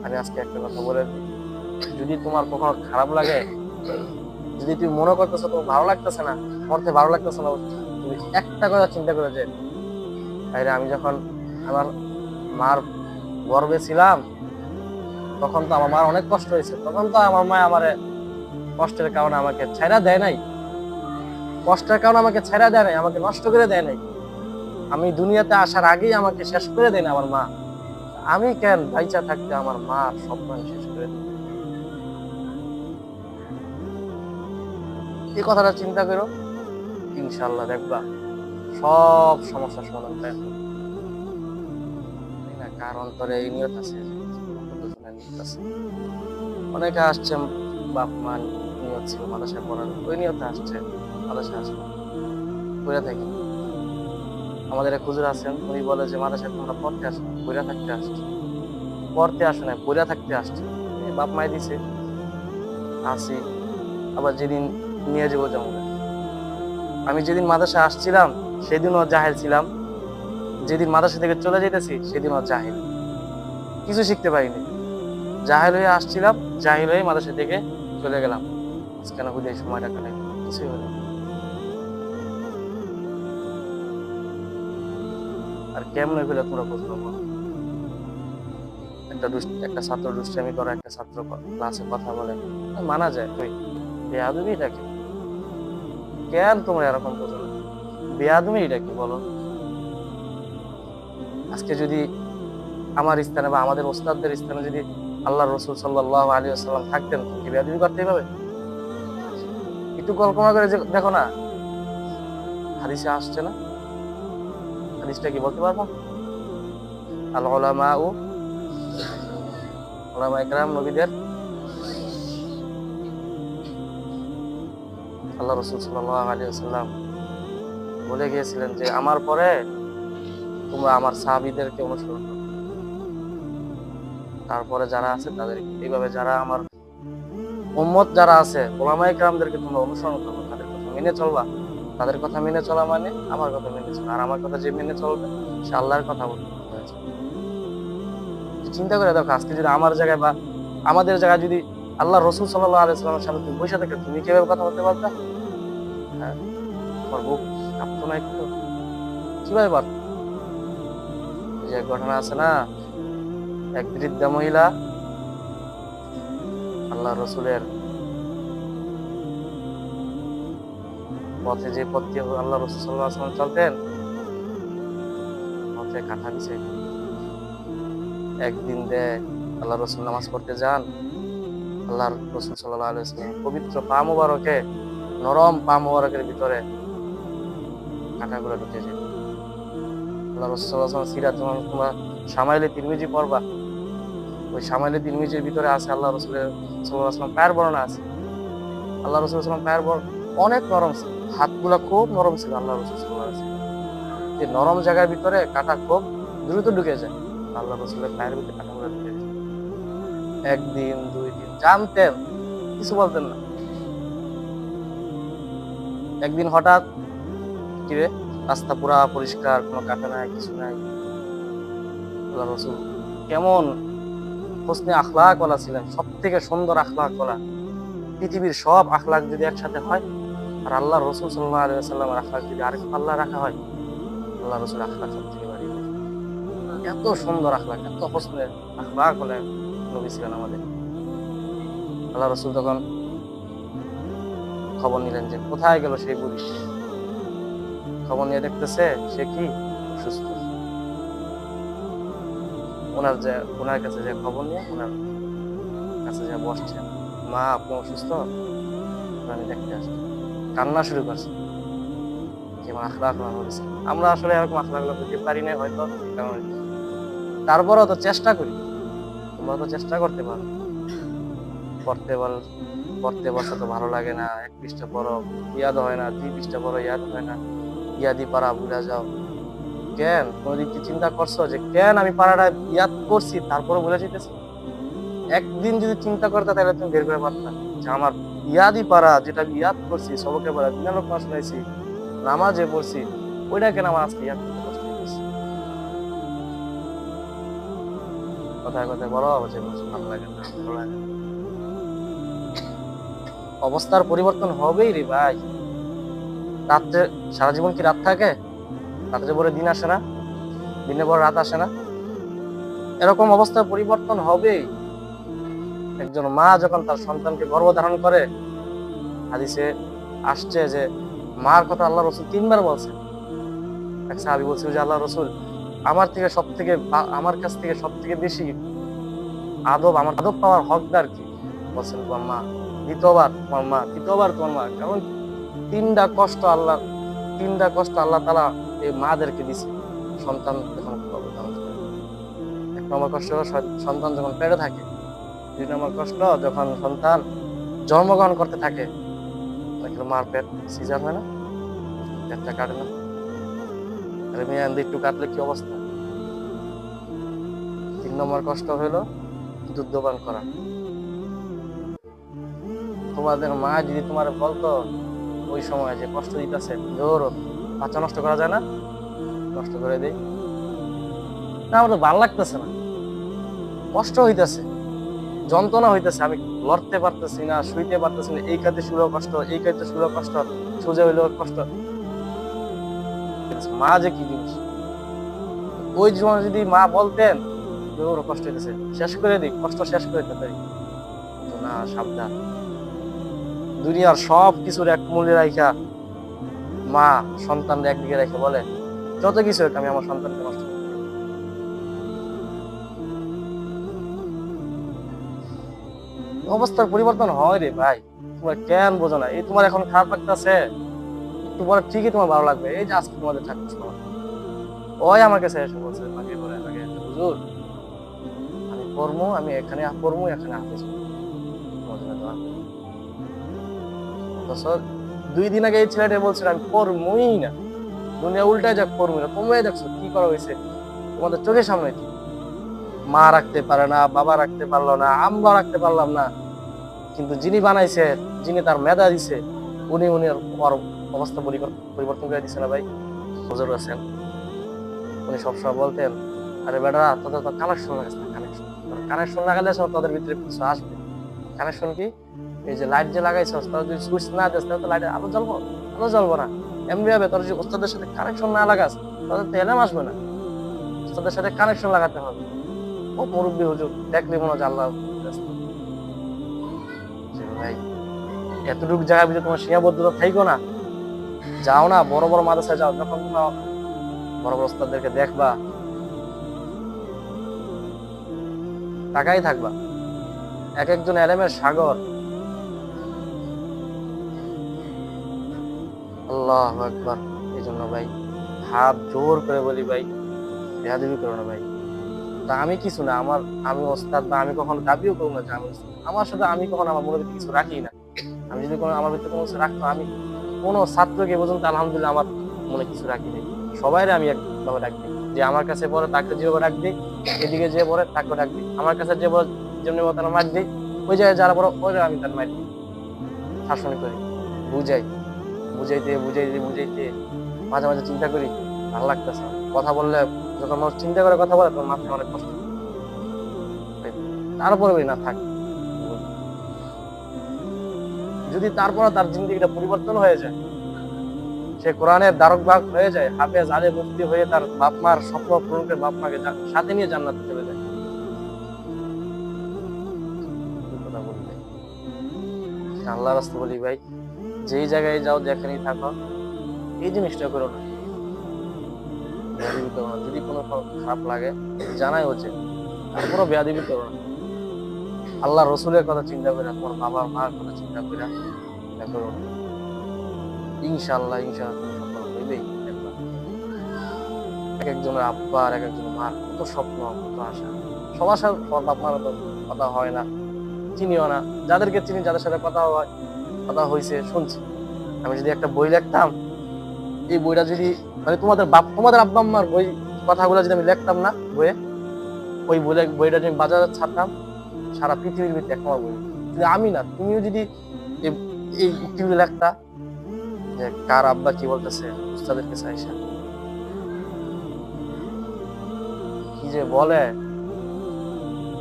আমি আজকে একটা কথা বলে দিই, যদি তোমার কখনো খারাপ লাগে, যদি তুমি মনে করতেছো তোমার ভালো লাগতেছে না, মরতে ভালো লাগতেছে না, তুমি একটা কথা চিন্তা করে যে আরে আমি যখন আমার মার গর্ভে ছিলাম, তখন তো আমার মার অনেক কষ্ট হয়েছে, তখন তো আমার মা আমারে কষ্টের কারণে আমাকে ছাইড়া দেয় নাই, কষ্টের কারণে আমাকে ছাইড়া দেয় নাই, আমাকে নষ্ট করে দেয় নাই। আমি দুনিয়াতে আসার আগেই আমাকে শেষ করে দেয় না আমার মা। আমি কেন বাইচা থাকতে আমার মার স্বপ্ন আমি শেষ করে দিই? এই কথাটা চিন্তা করো, ইনশাল্লাহ দেখবা সব সমস্যার সমাধান পাই। না কার অন্তরে এই নিয়ত আছে, কতজনের নিয়ত আছে। অনেকে আসছে বাপ মা নিয়ত ছিল মাদ্রাসায় পড়ার, ওই নিয়তে আসছে, মাদ্রাসায় আসবে পড়ে থাকি। আমাদের এক হুজুর আছেন, উনি বলে যে মাদ্রাসায় তোমরা পড়তে আসো না, পড়ে থাকতে আসছো, পড়তে আসো না পড়ে থাকতে আসছো। এই বাপ মাই দিছে, আসি। আবার যেদিন নিয়ে যাবো যেমন, আমি যেদিন মাদ্রাসায় আসছিলাম সেদিনও জাহেল ছিলাম, যেদিন মাদ্রাসা থেকে চলে যেতেছি সেদিনও জাহেল, কিছু শিখতে পারিনি। জাহেল হয়ে আসছিলাম, জাহিল হয়ে মাদ্রাসা থেকে চলে গেলাম। কেন বুঝে সময়টা কাটাই, কিছুই হলো না। আর কেমনে হইলে তোমরা বুঝলো বলো? একটা ছাত্র দুষ্টামি করা, একটা ছাত্র ক্লাসে কথা বলে, মানা যায়। তুই বেয়াদবি এটা কি? কেন তোমরা এরকম বুঝো না? বেয়াদবি এটা কি বলো? আজকে যদি আমার স্থানে বা আমাদের ওস্তাদদের স্থানে যদি আল্লাহ রসুল সাল্লাল্লাহু আলাইহি ওয়াসাল্লাম থাকতেন, কি বেয়াদবি করতে হবে? একটু কল্পনা করে দেখো না, হাদিসে আসছে না? হাদিসটা কি বলতে পারবো? আল উলামা ও ওলামা ইকরাম, নবীদের আল্লাহ রসুল সাল্লাল্লাহু আলাইহি ওয়াসাল্লাম বলে গিয়েছিলেন যে আমার পরে তোমরা আমার সাহাবীদেরকে অনুসরণ করো, তারপরে যারা আছে তাদের এইভাবে যারা আমার উম্মত যারা আছে ওলামা ইকরামদেরকে তোমরা অনুসরণ করবে, তাদের কথা মেনে চলবা। তাদের কথা মেনে চলা মানে আমার কথা মেনে চলা, আর আমার কথা যে মেনে চলবে সে আল্লাহর কথা বলবে। চিন্তা করে দেখো, আজকে যদি আমার জায়গায় বা আমাদের জায়গায় যদি আল্লাহ রসুল সাল্লাল্লাহু আলাইহি ওয়াসাল্লামের সামনে তুমি বসে থাকো, তুমি কিভাবে কথা বলতে পারবে? হ্যাঁ, তোমার বুক কাঁপতো না একটু? কিভাবে পারতো? যে ঘটনা আছে না, এক বৃদ্ধা মহিলা আল্লাহ রসুলের পথে, যে পথ দিয়ে আল্লাহ রসুল সাল্লাল্লাহু আলাইহি ওয়াসাল্লাম চলতেন, পথে কাঁটা বিছাই। একদিন দেয় আল্লাহ রসুল নামাজ পড়তে যান, আল্লাহ রসুল সাল্লাল্লাহু আলাইহি ওয়াসাল্লাম পবিত্র পা মুবারকে, নরম পা মুবারকের ভিতরে কাঁটাগুলো ঢুকে যায়। আল্লাহ রসুল সাল্লাল্লাহু আলাইহি ওয়াসাল্লাম সিরাত যখন তোমরা শামাইলে তিরমিজি পড়বা, ওই শামাইলে তিরমিজির ভিতরে আছে আল্লাহ রসুলের সাল্লাল্লাহু আলাইহি ওয়াসাল্লাম পায়ের বর্ণনা আছে। আল্লাহ রসুল সাল্লাল্লাহু আলাইহি ওয়াসাল্লাম পায়ের অনেক নরম ছিল, হাতগুলা খুব নরম ছিল আল্লাহ রসুল সাল্লাল্লাহু আলাইহি ওয়াসাল্লাম। এই নরম জায়গার ভিতরে কাঁটা খুব দ্রুত ঢুকে যায়, আল্লাহ রসুলের পায়ের ভিতরে কাঁটাগুলো ঢুকে যায়। একদিন দুই দিন জানতেন, কিছু বলতেন না। একদিন হঠাৎ, কিরে রাস্তা পুরা পরিষ্কার, কোনো কাঁটা নাই, কিছু নাই। আল্লাহ রসুল কেমন হোসনে আখলাক ওয়ালা ছিলেন, সব থেকে সুন্দর আখলাক ওয়ালা। পৃথিবীর সব আখলাক যদি একসাথে হয়, আর আল্লাহ রসুল সাল্লাল্লাহু আলাইহি ওয়াসাল্লামের আখলাক যদি আরেক পাল্লা রাখা হয়, আল্লাহ রসুল আখলাক সব থেকে বাড়িয়ে দেয়। এত সুন্দর আখলাক, এত হোসনে আখলাক ওয়ালা নবী ছিলেন আমাদের। আল্লাহ রসুল তখন খবর নিলেন যে কোথায় গেল সেই বুড়ি। খবর নিয়ে দেখতেছে সে কি অসুস্থ। ওনার কাছে যে খবর নিয়ে ওনার কাছে যে বসছেন, মা আপনি অসুস্থ, আমি দেখতে আসছি। কান্না শুরু করছে। যেমন আখলাক হয়েছে, আমরা আসলে এরকম আখলাক করতে পারি না হয়তো, কারণ তারপরেও তো চেষ্টা করি। তোমরা তো চেষ্টা করতে পারো, পড়তে বল, পড়তে বসে তো ভালো লাগে না, এক পৃষ্ঠা পড়ো ইয়াদ হয় না, দুই পৃষ্ঠা পড়ো ইয়াদ হয় না, ইয়াদি পারা ভুলে যাও। কেন কোনদিন কি চিন্তা করছো যে কেন আমি পারাটা ইয়াদ করছি তারপরে ভুলে যেতেছি? একদিন যদি চিন্তা করতে তাহলে তুমি বের করে পারতা যে আমার ইয়াদি পারা, যেটা আমি ইয়াদ করছি, সবকে পারা দিনালোক মাস শুনাইছি, নামাজে পড়ছি, ওইটা কেন আমার আজকে ইয়াদ করতে কষ্ট হয়েছে? কথায় কথায় বলো যে বলছো ভালো লাগে না, ভালো লাগে না। অবস্থার পরিবর্তন হবেই রে ভাই। রাত্রে সারা জীবন কি রাত থাকে? রাত্রে পরে দিন আসে না? দিনের পর রাত আসে না? এরকম অবস্থার পরিবর্তন হবেই। একজন মা যখন তার সন্তানকে গর্ভধারণ করে, হাদিসে আসছে যে মার কথা আল্লাহ রসুল 3 বার বলছেন। এক সাহাবী বলছিল যে আল্লাহ রসুল, আমার কাছ থেকে সব থেকে বেশি আমার আদব পাওয়ার হকদার কি? বলছেন তোমার মা। দ্বিতীয়বার তোমার মা, তৃতীয়বার তোমার মা। কারণ 3টা কষ্ট আল্লাহ তাআলা এই মাদেরকে দিছে সন্তান যখন গর্ভধারণ করে। 1 নম্বর কষ্ট হলো সন্তান যখন পেটে থাকে। 2 নম্বর কষ্ট যখন সন্তান জন্মগ্রহণ করতে থাকে, মার পেট সিজার হয় না, পেটটা কাটে না, আরে মেয়ে একটু কাটলে কি অবস্থা। 3 নম্বর কষ্ট হইলো দুধ পান করা। তোমাদের মা যদি তোমার বলতো ওই সময় যে কষ্ট দিতেছে, জোর বাচ্চা নষ্ট করা যায় না, নষ্ট করে দিই না, আমার তো ভালো লাগতেছে না, কষ্ট হইতেছে, যন্ত্রণা হইতেছে, আমি লড়তে পারতেছি না, শুইতে পারতেছি না, এই কাজে শুরু কষ্ট, এই কাজে শুরু কষ্ট, সোজা হইলেও কষ্ট। মা যে কি জিনিস, ওই সময় যদি মা বলতেন ওর কষ্ট হইতেছে, শেষ করে দিই, কষ্ট শেষ করে দিতে পারি, না, সাবধান। দুনিয়ার সব কিছুর এক মূল্যে রাখা মা সন্তানদের একদিকে রেখে বলে যত কিছু হোক আমি আমার সন্তানকে নষ্ট করব না। অবস্থার পরিবর্তন হয় রে ভাই, তোমরা কেন বোঝো না? এই তোমার এখন খারাপ লাগতেছে, একটু পরে ঠিকই তোমার ভালো লাগবে। এই যে আজকে তোমাদের থাকতে শোনা, ওই আমার কাছে এসে বলছে হুজুর আমি পড়বো, আমি এখানে পড়বো, এখানে হাফেজ হবো। 2 দিন আগে এই ছেলেটা বলছিল আমি পড়বই না, দুনিয়া উল্টায় যাক, পড়বই না। তোমরাই দেখছো কি করা হয়েছে তোমাদের চোখের সামনে। মা রাখতে পারে না, বাবা রাখতে পারলো না, আমরা রাখতে পারলাম না, কিন্তু যিনি বানাইছে, যিনি তার মেধা দিছে, উনি ওর অবস্থা পরিবর্তন করে দিছে না ভাই। হুজুর আছেন, উনি সবসময় বলতেন আরে বেটা তোদের তো কানেকশন লাগাস না, কানেকশন লাগালে তোদের ভিতরে কিছু আসবে। কানেকশন কি? এই যে লাইট যে লাগাইছ, তাহলে যদি সুইচ না দিস তাহলে তো লাইটে আলো জ্বলবো না। এমনি হবে তোর যদি ওস্তাদের সাথে কানেকশন না লাগাস তাহলে তো এলাম আসবে না, ওস্তাদের সাথে কানেকশন লাগাতে হবে। ও মুরব্বী হুজুর দেখলে মনে হয় আল্লাহ ভাই। এতটুকু জায়গার ভিতরে তোমার সীমাবদ্ধতা থাইকো না, যাও না বড় বড় মাদ্রাসায় যাও, যখন তোমরা বড় বড় ওস্তাদদেরকে দেখবা তাকাই থাকবা, এক একজন এলেমের সাগর। আল্লাহু আকবার। এই জন্য ভাই হাত জোর করে বলি ভাই, বেয়াদবি করো না ভাই। তা আমি কিছু না, আমি ওস্তাদ বা আমি কখনো দাবিও করবো না যে আমি ওস্তাদ। আমার সাথে আমি কখনো আমার মনের ভিতরে কিছু রাখি না। আমি যদি আমার ভিতরে কোনো কিছু রাখতো, আমি কোনো ছাত্রকে পর্যন্ত আলহামদুলিল্লাহ আমার মনে কিছু রাখি নাই। সবাইরে আমি একভাবে ডাকবি, যে আমার কাছে পড়ে তাকে যেভাবে ডাকবি, এদিকে যে পড়ে তাকে ডাকবি, আমার কাছে যে পড়ে যেমনি মতো মার দিই, ওই জায়গায় যারা পড়ে ওই আমি তার মার দিই, শাসন করি, বুঝাইতে মাঝে মাঝে চিন্তা করি ভালো লাগতেছে। কথা বললে যখন মানুষ চিন্তা করে কথা বলে তখন মাথায় অনেক কষ্ট, তারপরে না থাক। যদি তারপরে তার জিন্দেগিটা পরিবর্তন হয়ে যায়, সে কোরআনের দ্বারক বাহক হয়ে যায়, হাফেজ আলেম মুফতি হয়ে তার বাপ মার স্বপ্ন পূরণ করে বাপ মাকে সাথে নিয়ে জান্নাতে চলে যায়। কথা বলি ভাই, আল্লাহর রাস্তা বলি ভাই, যেই জায়গায় যাও যেখানেই থাকো এই জিনিসটা করো না, বেয়াদবি করো না। যদি কোনো খারাপ লাগে জানাই উচিত, তারপরও বেয়াদবি করো না। আল্লাহ রসুলের কথা চিন্তা করে, তোমার বাবা মার কথা চিন্তা করে করো না। ইনশাআল্লাহ সফল হইবেই। এক একজনের আব্বার, এক একজনের মার কত স্বপ্ন, কত আশা। সবার সাথে সবার বাপ মার তো কথা হয় না, চিনিও না। যাদেরকে চিনি, যাদের সাথে কথা হয়েছে শুনছি। আমি যদি একটা বই লিখতাম, এই বইটা যদি মানে তোমাদের আব্বা আম্মার বই কথাগুলো যদি আমি লিখতাম না বইয়ে, ওই বইটা যদি বাজারে ছাড়তাম, সারা পৃথিবীর ভিতরে এক নম্বর বই। যদি আমি না, তুমিও যদি এই উক্তিগুলো লিখতা যে কার আব্বা কি বলতেছে উস্তাদের কাছে আইসা, কি যে বলে,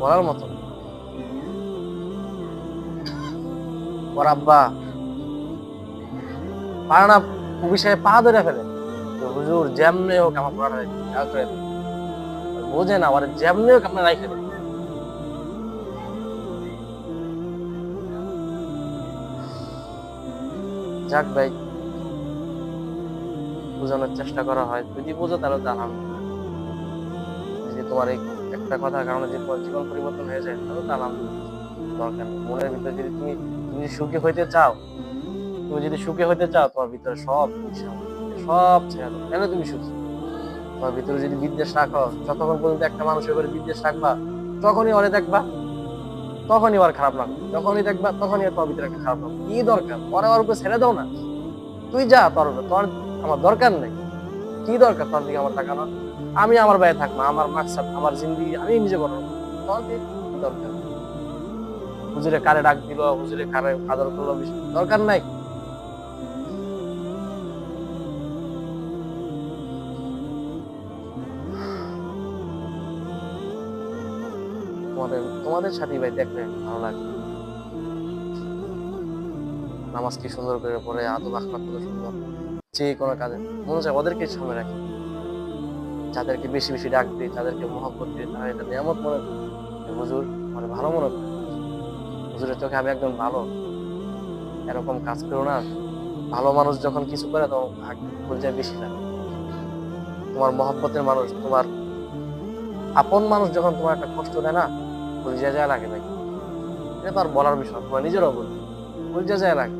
বলার মতো না। ওর আব্বা পারে না, কবি সাহেব পা ধরে ফেলে, তো হুজুর যেমনে হোক আমার পড়াটা করে দিন। বোঝে না, ওর যেমনে হোক আপনার রাইখে দেন। যাক ভাই, বোঝানোর চেষ্টা করা হয়, যদি বোঝো তাহলে তো আলহামদুলিল্লাহ। যদি তোমার এই একটা কথার কারণে যে তোমার জীবন পরিবর্তন হয়ে যায়, তাহলে তো আলহামদুলিল্লাহ। দরকার নেই মনের ভিতরে, যদি তুমি তুমি সুখী হইতে চাও, তুমি যদি সুখী হইতে চাও, তোমার ভিতরে সব সব ছেড়ে দাও, তাহলে তুমি সুখী। তোমার ভিতরে যদি বিদ্বেষ রাখো, যতক্ষণ পর্যন্ত একটা মানুষের উপরে বিদ্বেষ রাখবা, তখনই ওরে দেখবা, তখনই ওর খারাপ লাগবে, যখনই দেখবা তখনই তোমার ভিতরে একটা খারাপ লাগবে। কি দরকার পরে ওর উপরে ছেড়ে দাও না, তুই যা, তোর আমার দরকার নেই। কি দরকার তোর দিকে আমার তাকানো? আমি আমার বাইরে থাকবো, আমার মাকসাদ, আমার জিন্দেগি আমি নিজে করবো, তোর কি দরকার? হুজুরে কারে ডাক দিল, হুজুরে কারে আদর করলো, দরকার নাই। তোমাদের তোমাদের সাথে ভাই দেখলে ভালো লাগে। নামাজ কি সুন্দর করে পড়ে, আদব আখলাক কত সুন্দর, যে কোনো কাজে মনে চায় ওদেরকে সামনে রাখি। যাদেরকে বেশি বেশি ডাক দিই, যাদেরকে মহব্বত দিই, তারা এটা নিয়ামত মনে করে। হুজুর মানে ভালো মনে করে, হুজুরের চোখে আমি একদম ভালো। এরকম কাজ করো না। ভালো মানুষ যখন কিছু করে তখন পর্যায়ে বেশি লাগে। তোমার মহব্বতের মানুষ, তোমার আপন মানুষ যখন তোমার একটা কষ্ট দেয় না, পরিচয় যায় লাগে ভাই। এটা তো আর বলার বিষয়, তোমার নিজেরও বলি, পরিচয় যায় লাগে।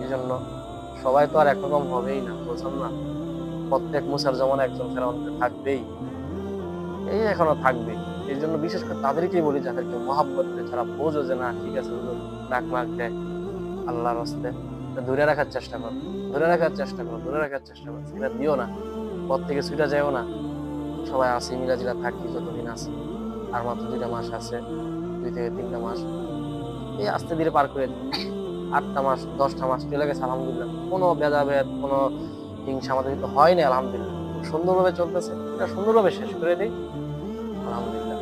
এই জন্য সবাই তো আর একরকম হবেই না, বলছেন না, প্রত্যেক মুসার যেমন একজন ফেরাউন থাকবেই, এই এখনো থাকবে। এই জন্য বিশেষ করে তাদেরকেই বলি, যাদেরকে মহাব্বত করে, যারা বোঝো যে না ঠিক আছে হুজুর ডাক মাক দেয় আল্লাহর রাস্তায়, ধরে রাখার চেষ্টা করো, ধরে রাখার চেষ্টা করো, ধরে রাখার চেষ্টা করো, সেটা দিও না, পথ থেকে ছুটে যাও না। সবাই আসি মিলাজিলা থাকি যতদিন আছে, আর মাত্র 2টা মাস আছে, 2 থেকে 3টা মাস, এই আস্তে ধীরে পার করে দিই। 8টা মাস 10টা মাস চলে গেছে আলহামদুলিল্লাহ, কোনো ভেদাভেদ, কোনো হিংসা আমাদের কিন্তু হয়নি আলহামদুলিল্লাহ, খুব সুন্দরভাবে চলতেছে, এটা সুন্দরভাবে শেষ করে দিই আলহামদুলিল্লাহ।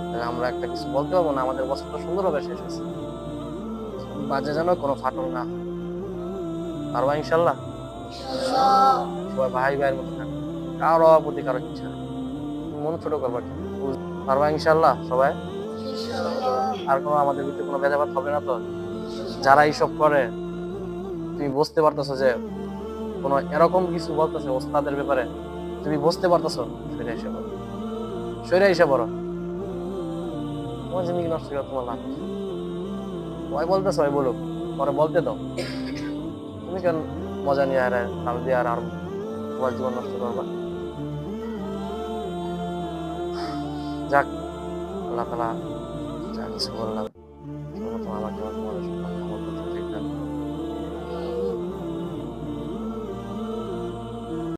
তাহলে আমরা একটা কিছু বলতে পারবো না, আমাদের বছরটা সুন্দরভাবে শেষ হয়েছে, বাজে যেন কোনো ফাটল না। পারবা ইনশাল্লাহ? সবাই ভাই ভাইয়ের মতো থাকবে, কারো প্রতি কারো ইচ্ছা নেই, মন ছোট করবা কি? পারবা ইনশাল্লাহ সবাই? আর কোনো আমাদের ভিতরে কোনো ভেদাভেদ হবে না তো? যারা এইসব করে, তুমি বুঝতে পারতেছো যে কোনো এরকম কিছু বলতেছে ওস্তাদের ব্যাপারে, তুমি বুঝতে পারতেছো, সইরা এসে বলো, সইরা এসে বলো। তোমার জিন্দগি নষ্ট করে তোমার লাভ, ওই বলতেছো ওই বলুক, পরে বলতে দাও। তুমি কেন মজা নিয়ে আর তাল দিয়ে আর তোমার জীবন নষ্ট করবা? যাক, আল্লাহ তাআলা যা কিছু বললাম আমাকে